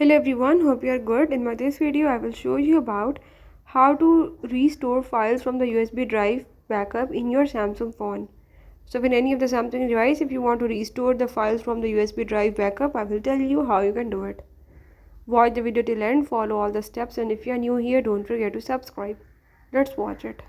Hello everyone, hope you are good. In this video I will show you about how to restore files from the USB drive backup in your Samsung phone. So in any of the Samsung device, if you want to restore the files from the USB drive backup, I will tell you how you can do it. Watch the video till end, follow all the steps, and if you are new here, don't forget to subscribe. Let's watch it.